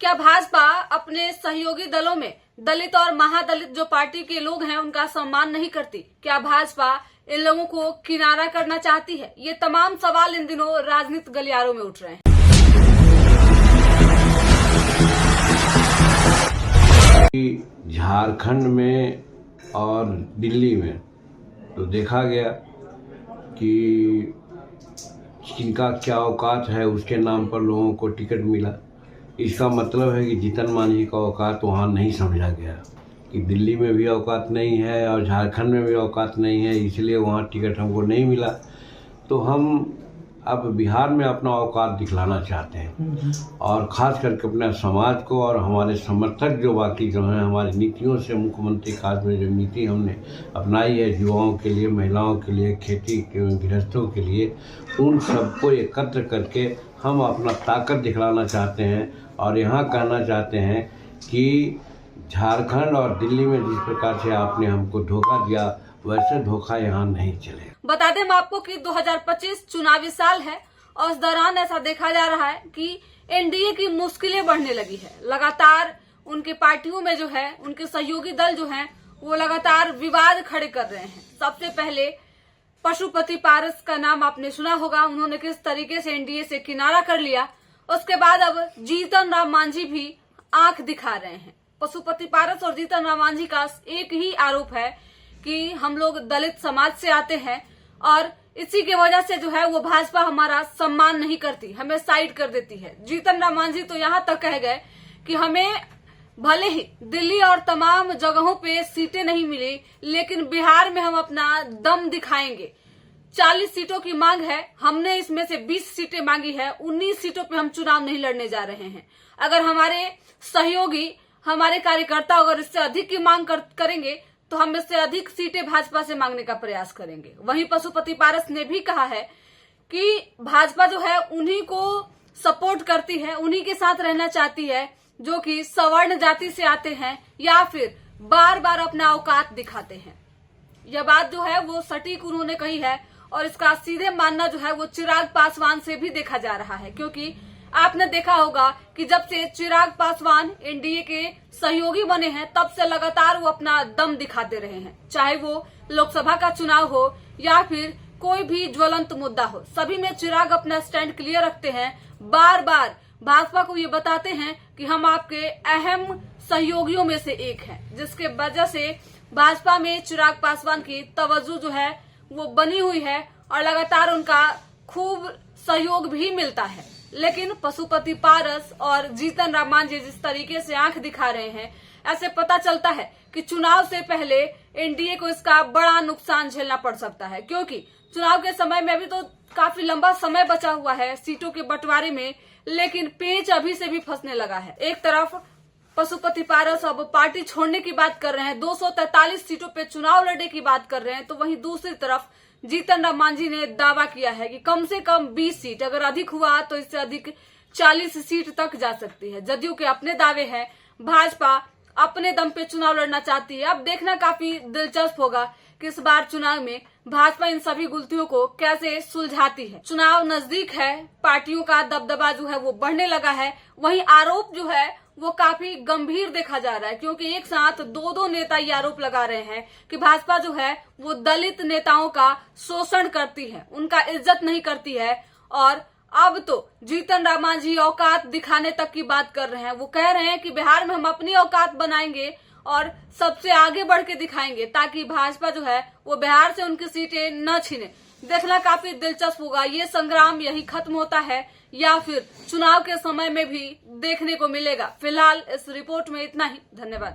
क्या भाजपा अपने सहयोगी दलों में दलित और महादलित जो पार्टी के लोग हैं उनका सम्मान नहीं करती? क्या भाजपा इन लोगों को किनारा करना चाहती है? ये तमाम सवाल इन दिनों राजनीतिक गलियारों में उठ रहे हैं। झारखंड में और दिल्ली में तो देखा गया कि किनका क्या औकात है, उसके नाम पर लोगों को टिकट मिला। इसका मतलब है कि जीतन मांझी का औकात वहाँ नहीं समझा गया कि दिल्ली में भी औकात नहीं है और झारखंड में भी औकात नहीं है, इसलिए वहाँ टिकट हमको नहीं मिला। तो हम अब बिहार में अपना औकात दिखलाना चाहते हैं और ख़ास करके अपने समाज को और हमारे समर्थक जो बाकी जो हैं, हमारी नीतियों से मुख्यमंत्री काज में जो नीति हमने अपनाई है युवाओं के लिए, महिलाओं के लिए, खेती के गृहस्थों के लिए, उन सबको एकत्र करके हम अपना ताकत दिखलाना चाहते हैं। और यहाँ कहना चाहते हैं कि झारखंड और दिल्ली में जिस प्रकार से आपने हमको धोखा दिया, वैसे धोखा यहाँ नहीं चलेगा। बता दें हम आपको कि 2025 चुनावी साल है और इस दौरान ऐसा देखा जा रहा है कि एनडीए की मुश्किलें बढ़ने लगी है। लगातार उनके पार्टियों में जो है, उनके सहयोगी दल जो हैं, वो लगातार विवाद खड़े कर रहे हैं। सबसे पहले पशुपति पारस का नाम आपने सुना होगा, उन्होंने किस तरीके से एनडीए से किनारा कर लिया। उसके बाद अब जीतन राम मांझी भी आंख दिखा रहे हैं। पशुपति पारस और जीतन राम मांझी का एक ही आरोप है कि हम लोग दलित समाज से आते हैं और इसी की वजह से जो है वो भाजपा हमारा सम्मान नहीं करती, हमें साइड कर देती है। जीतन राम मांझी तो यहाँ तक कह गए कि हमें भले ही दिल्ली और तमाम जगहों पे सीटें नहीं मिली, लेकिन बिहार में हम अपना दम दिखाएंगे। 40 सीटों की मांग है, हमने इसमें से 20 सीटें मांगी है, 19 सीटों पे हम चुनाव नहीं लड़ने जा रहे हैं। अगर हमारे सहयोगी, हमारे कार्यकर्ता अगर इससे अधिक की मांग करेंगे तो हम इससे अधिक सीटें भाजपा से मांगने का प्रयास करेंगे। वहीं पशुपति पारस ने भी कहा है कि भाजपा जो है उन्हीं को सपोर्ट करती है, उन्हीं के साथ रहना चाहती है जो कि सवर्ण जाति से आते हैं या फिर बार बार अपना औकात दिखाते हैं। यह बात जो है वो सटीक उन्होंने कही है और इसका सीधे मानना जो है वो चिराग पासवान से भी देखा जा रहा है, क्योंकि आपने देखा होगा कि जब से चिराग पासवान एनडीए के सहयोगी बने हैं तब से लगातार वो अपना दम दिखाते रहे हैं। चाहे वो लोकसभा का चुनाव हो या फिर कोई भी ज्वलंत मुद्दा हो, सभी में चिराग अपना स्टैंड क्लियर रखते हैं। बार बार भाजपा को ये बताते हैं कि हम आपके अहम सहयोगियों में से एक हैं, जिसके वजह से भाजपा में चिराग पासवान की तवज्जो जो है वो बनी हुई है और लगातार उनका खूब सहयोग भी मिलता है। लेकिन पशुपति पारस और जीतन राम मांझी जिस तरीके से आंख दिखा रहे हैं, ऐसे पता चलता है कि चुनाव से पहले एनडीए को इसका बड़ा नुकसान झेलना पड़ सकता है, क्योंकि चुनाव के समय में अभी तो काफी लंबा समय बचा हुआ है सीटों के बंटवारे में, लेकिन पेंच अभी से भी फंसने लगा है। एक तरफ पशुपति पारस अब पार्टी छोड़ने की बात कर रहे हैं, 243 सीटों पे चुनाव लड़ने की बात कर रहे हैं, तो वहीं दूसरी तरफ जीतन राम मांझी ने दावा किया है कि कम से कम 20 सीट, अगर अधिक हुआ तो इससे अधिक 40 सीट तक जा सकती है। जदयू के अपने दावे हैं, भाजपा अपने दम पे चुनाव लड़ना चाहती है। अब देखना काफी दिलचस्प होगा कि इस बार चुनाव में भाजपा इन सभी गुत्थियों को कैसे सुलझाती है। चुनाव नजदीक है, पार्टियों का दबदबा जो है वो बढ़ने लगा है। वहीं आरोप जो है वो काफी गंभीर देखा जा रहा है, क्योंकि एक साथ दो नेता ये आरोप लगा रहे हैं कि भाजपा जो है वो दलित नेताओं का शोषण करती है, उनका इज्जत नहीं करती है। और अब तो जीतन राम मांझी औकात दिखाने तक की बात कर रहे हैं। वो कह रहे हैं कि बिहार में हम अपनी औकात बनाएंगे और सबसे आगे बढ़ के दिखाएंगे, ताकि भाजपा जो है वो बिहार से उनकी सीटें न छीने। देखना काफी दिलचस्प होगा, ये संग्राम यही खत्म होता है या फिर चुनाव के समय में भी देखने को मिलेगा। फिलहाल इस रिपोर्ट में इतना ही। धन्यवाद।